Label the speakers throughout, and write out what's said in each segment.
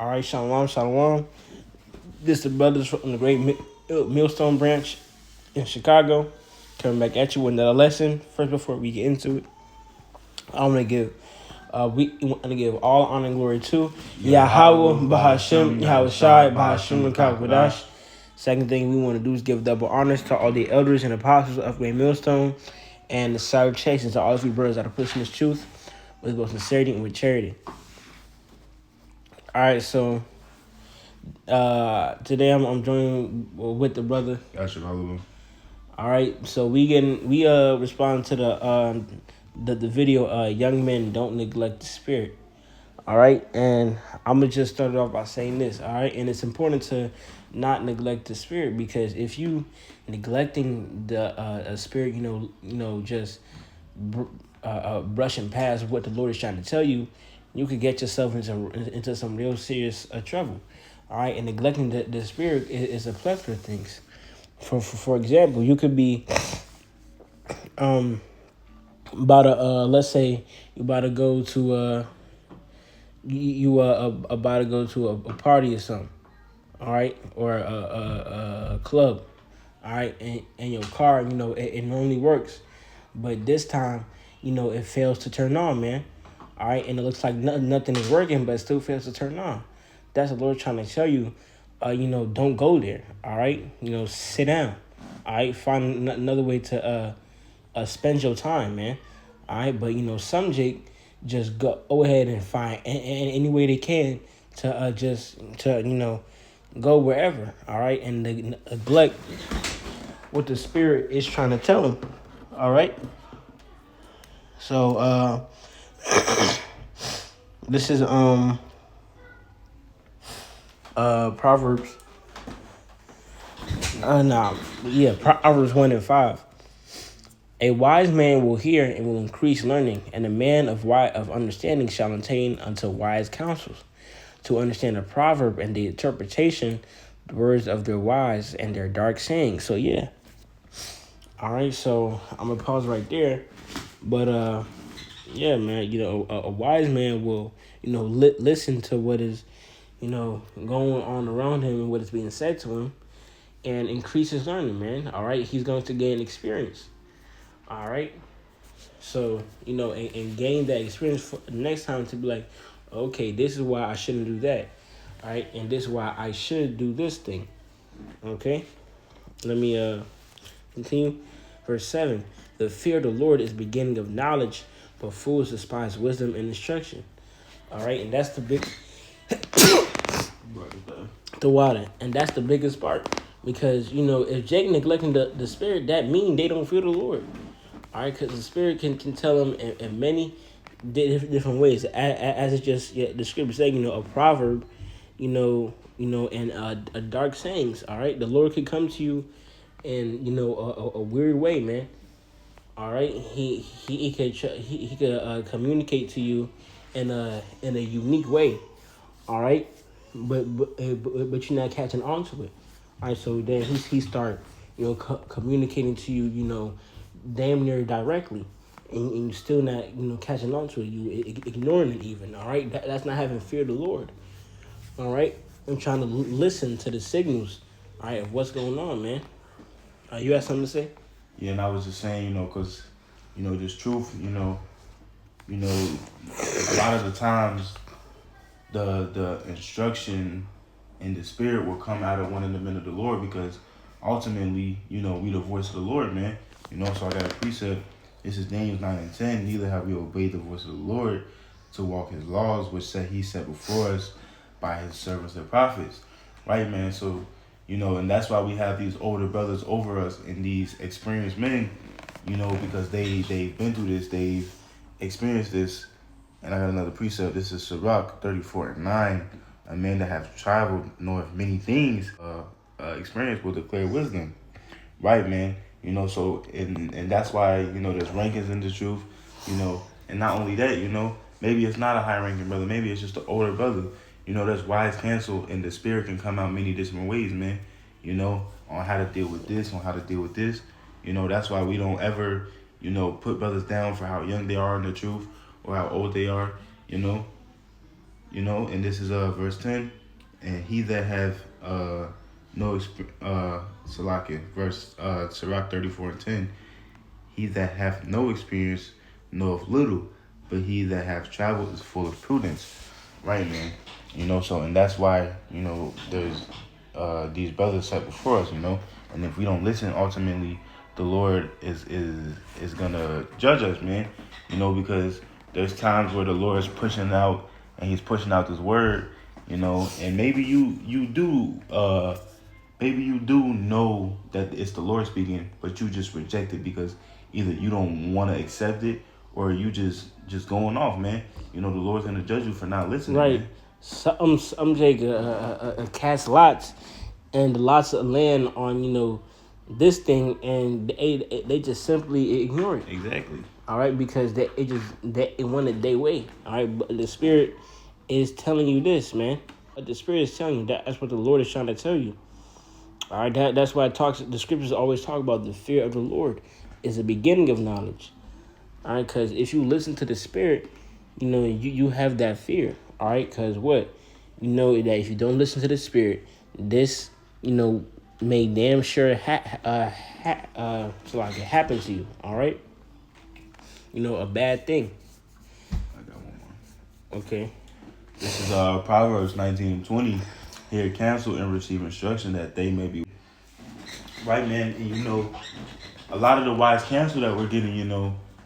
Speaker 1: All right, shalom, shalom. This the brothers from the Great Millstone Branch in Chicago. Coming back at you with another lesson. First, before we get into it, I'm gonna give we want to give all honor and glory to Yahweh, Bahashem, Yahweh Shai, Bahashem, and Kakwadash. Second thing we want to do is give double honors to all the elders and apostles of Great Millstone and the salutations to all of you brothers that are pushing this truth with both sincerity and with charity. All right, so today I'm joined with the brother.
Speaker 2: Gotcha, Hallelujah.
Speaker 1: All right, so we respond to the video. Young men don't neglect the spirit. All right, and I'm gonna just start it off by saying this. All right, and it's important to not neglect the spirit, because if you neglecting the spirit, just brushing past what the Lord is trying to tell you, you could get yourself into some real serious trouble. All right, and neglecting the spirit is a plethora of things. For example, you could be about to let's say you about to go to about to go to a party or something, all right, or a club, all right, and your car, it normally works, but this time, it fails to turn on, man. All right, and it looks like nothing is working, but it still fails to turn on. That's the Lord trying to tell you. Don't go there. All right, sit down. All right, find another way to spend your time, man. All right, but some Jake just go ahead and find any way they can to go wherever. All right, and neglect what the Spirit is trying to tell them. All right, so this is Proverbs. Proverbs 1:5. A wise man will hear and will increase learning, and a man of understanding shall attain unto wise counsels. To understand a proverb and the interpretation, the words of their wise and their dark sayings. So yeah. All right, so I'm gonna pause right there, but yeah, man. A wise man will listen to what is going on around him and what is being said to him, and increase his learning, man. All right, he's going to gain experience. All right, so and gain that experience for the next time, to be like, okay, this is why I shouldn't do that. All right, and this is why I should do this thing. Okay, let me continue. Verse 7: The fear of the Lord is beginning of knowledge, but fools despise wisdom and instruction. All right, and that's the big the water, and that's the biggest part, because if Jake neglecting the spirit, that means they don't fear the Lord. All right, because the spirit can tell them in many different ways, as it's just the scripture saying, a proverb, and a dark sayings. All right, the Lord could come to you in a weird way, man. All right, he could communicate to you in a unique way. All right, but you're not catching on to it. All right, so then he start communicating to you damn near directly, and you still not catching on to it. You ignoring it even. All right, that's not having fear of the Lord. All right, I'm trying to listen to the signals. All right, of what's going on, man. You have something to say?
Speaker 2: Yeah, and I was just saying, because this truth, a lot of the times the instruction and the spirit will come out of one of the men of the Lord, because ultimately, we the voice of the Lord, man. So I got a precept. This is Daniel 9:10. Neither have we obeyed the voice of the Lord to walk his laws, which he set before us by his servants, the prophets. Right, man? So, and that's why we have these older brothers over us and these experienced men, because they've been through this, they've experienced this. And I got another precept. This is Sirach 34:9. A man that has traveled knoweth many things, experience will declare wisdom. Right, man? So, and that's why, there's rankings in the truth, and not only that, maybe it's not a high ranking brother, maybe it's just an older brother. There's wise counsel, and the spirit can come out many different ways, man, on how to deal with this, on how to deal with this. That's why we don't ever, put brothers down for how young they are in the truth or how old they are, And this is verse 10. And he that have no Salakia, verse Sirach 34:10. He that hath no experience knoweth little, but he that hath traveled is full of prudence. Right, man. So, and that's why, there's these brothers set before us, and if we don't listen, ultimately the Lord is gonna judge us, man. Because there's times where the Lord is pushing out and he's pushing out this word, and maybe you do know that it's the Lord speaking, but you just reject it because either you don't want to accept it or you just going off, man. The Lord's gonna judge you for not listening,
Speaker 1: Right.
Speaker 2: man.
Speaker 1: Some cast lots, and the lots of land on this thing, and they just simply ignore it.
Speaker 2: Exactly.
Speaker 1: All right, because they wanted their way. All right, but the Spirit is telling you this, man. But the Spirit is telling you that's what the Lord is trying to tell you. All right, that's why the scriptures always talk about the fear of the Lord is the beginning of knowledge. All right, because if you listen to the Spirit, you have that fear. All right, because what? That if you don't listen to the Spirit, this, may damn sure so like it happen to you. All right, a bad thing.
Speaker 2: I got one more.
Speaker 1: Okay.
Speaker 2: This is Proverbs 19:20. Here, cancel and receive instruction that they may be right, man. And a lot of the wise counsel that we're getting,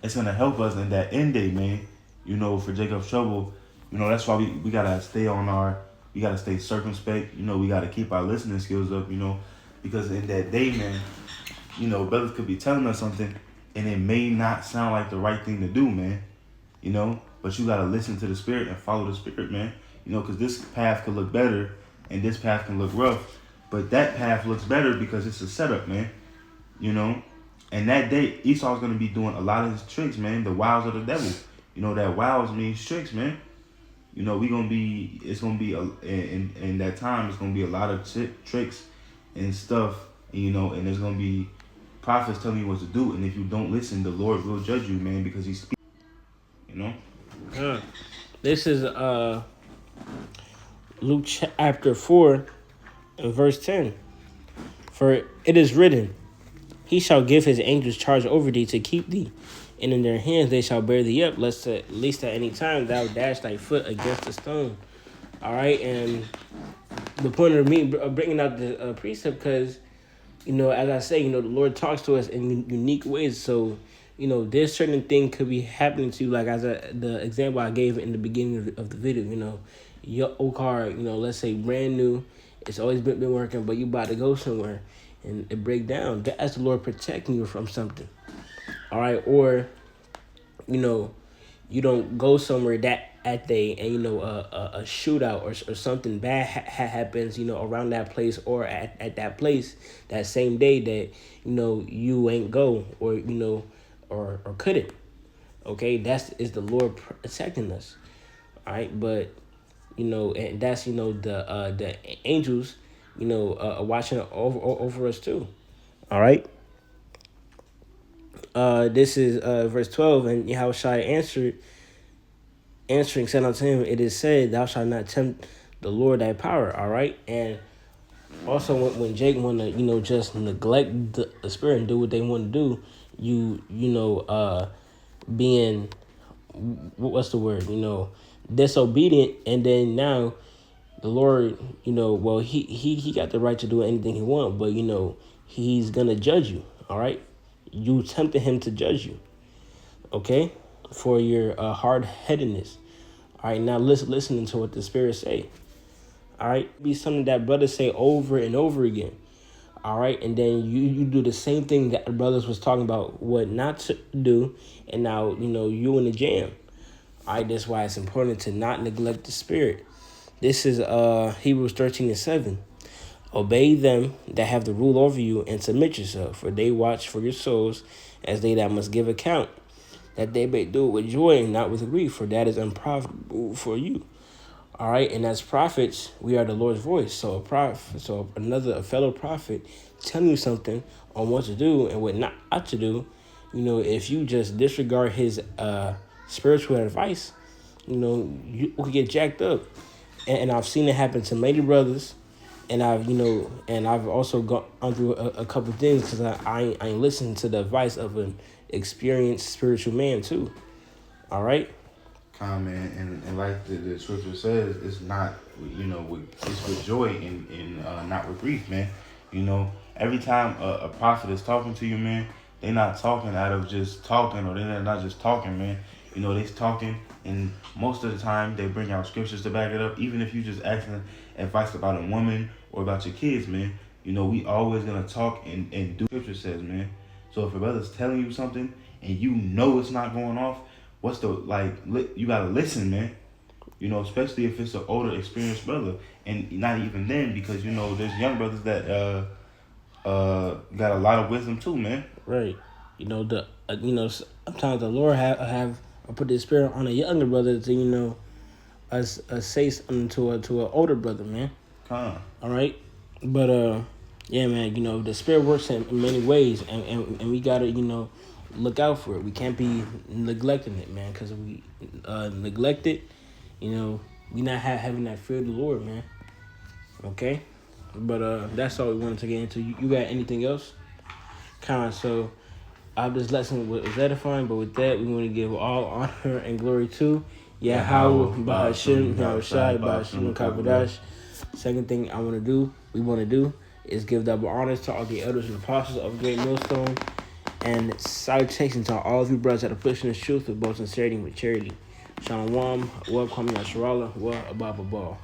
Speaker 2: it's gonna help us in that end day, man. For Jacob's trouble, that's why we gotta we gotta stay circumspect. We gotta keep our listening skills up, because in that day, man, brothers could be telling us something and it may not sound like the right thing to do, man. But you gotta listen to the Spirit and follow the Spirit, man. Because this path could look better and this path can look rough, but that path looks better because it's a setup, man. And that day, Esau's gonna be doing a lot of his tricks, man. The wiles of the devil. That wiles means tricks, man. It's gonna be in that time, it's gonna be a lot of tricks and stuff, and there's gonna be prophets telling you what to do, and if you don't listen, the Lord will judge you, man, because He speaks.
Speaker 1: This is Luke chapter 4 and verse 10. For it is written, He shall give His angels charge over thee to keep thee, and in their hands they shall bear thee up, lest at any time thou dash thy foot against a stone. All right, and the point of me bringing out the precept, because as I say, the Lord talks to us in unique ways. So there's certain thing could be happening to you, like the example I gave in the beginning of the video. Your old car, let's say brand new, it's always been working, but you about to go somewhere and it break down. That's the Lord protecting you from something. All right, or you don't go somewhere that day, and a shootout or something bad happens around that place, or at that place that same day that you ain't go, or or couldn't. Okay, is the Lord protecting us. All right, but and that's the angels watching over us too. All right. This is verse 12, and Yahushua answering said unto him, It is said, Thou shalt not tempt the Lord thy power. All right, and also when Jake want to just neglect the Spirit and do what they want to do, being what's the word disobedient, and then now the Lord well he got the right to do anything he want, but he's gonna judge you. All right, you tempted him to judge you, okay, for your hard-headedness. All right, now listening to what the Spirit say. All right, be something that brothers say over and over again. All right, and then you do the same thing that the brothers was talking about what not to do, and now you in the jam. All right, that's why it's important to not neglect the Spirit. This is Hebrews 13:7. Obey them that have the rule over you, and submit yourself, for they watch for your souls as they that must give account, that they may do it with joy and not with grief, for that is unprofitable for you. All right, and as prophets, we are the Lord's voice. So a fellow prophet telling you something on what to do and what not to do, if you just disregard his spiritual advice, you could get jacked up, and I've seen it happen to many brothers, and I've also gone through a couple things because I ain't listening to the advice of an experienced spiritual man too. All right.
Speaker 2: Comment and like the scripture says, it's not it's with joy and not with grief, man. Every time a prophet is talking to you, man, they not talking out of just talking, or they're not just talking, man. They're talking, and most of the time they bring out scriptures to back it up. Even if you just asking advice about a woman or about your kids, man, we always gonna talk and do what scripture says, man. So if a brother's telling you something and it's not going off, what's the you gotta listen, man. Especially if it's an older, experienced brother, and not even then, because there's young brothers that got a lot of wisdom too, man.
Speaker 1: Right. Sometimes the Lord have put the spirit on a younger brother to say something to an older brother, man.
Speaker 2: All
Speaker 1: right, but yeah, man. The spirit works in many ways, and we gotta look out for it. We can't be neglecting it, man, because we neglect it. We not having that fear of the Lord, man. Okay, but that's all we wanted to get into. You got anything else? So this lesson was edifying, but with that, we want to give all honor and glory to Yahweh, Bahashim, Yahushai, Bahashim, Kabadash. Second thing we want to do, is give double honors to all the elders and apostles of Great Millstone, and salutation to all of you brothers that are pushing the truth with both sincerity and with charity. Shalom, wa kwam yasharallah, wa ababa.